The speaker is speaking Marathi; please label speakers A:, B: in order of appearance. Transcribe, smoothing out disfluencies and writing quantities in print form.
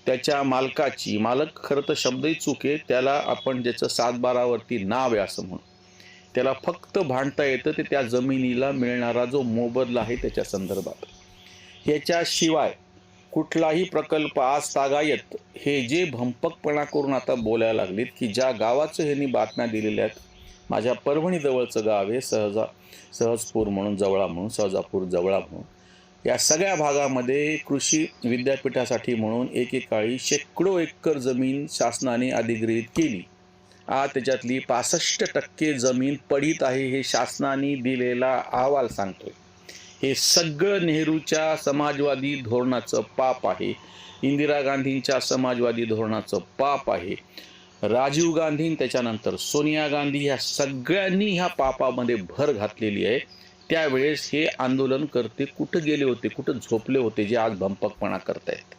A: त्याच्या मालकाची, मालक खरं तर शब्दही चूक आहे, त्याला आपण ज्याचं 7/12 नाव आहे असं म्हणू. त्याला फक्त भांडता येतं ते त्या जमिनीला मिळणारा जो मोबदला आहे त्याच्या संदर्भात. ह्याच्याशिवाय कुठलाही प्रकल्प आजतागायत हे जे भंपकपणा करून आता बोलायला लागलेत, की ज्या गावाचं ह्यांनी बातम्या दिलेल्या आहेत. माझ्या परभणी जवळचं गाव आहे सहजपूर म्हणून, जवळा म्हणून, सहजापूर जवळा म्हणून. या सगळ्या भागामध्ये कृषी विद्यापीठासाठी म्हणून एकेकाळी शेकडो एकर जमीन शासनाने अधिग्रहित केली. आज त्याच्यातली 65% जमीन पडीत आहे, हे शासनाने दिलेला अहवाल सांगतोय. हे सगळं नेहरूच्या समाजवादी धोरणाचं पाप आहे. इंदिरा गांधींच्या समाजवादी धोरणाचं पाप आहे. राजीव गांधी त्याच्यानंतर सोनिया गांधी ह्या सगळ्यांनी ह्या पापामध्ये भर घातलेली आहे. त्यावेळेस हे आंदोलनकर्ते कुठं गेले होते, कुठं झोपले होते, जे आज भंपकपणा करतायत.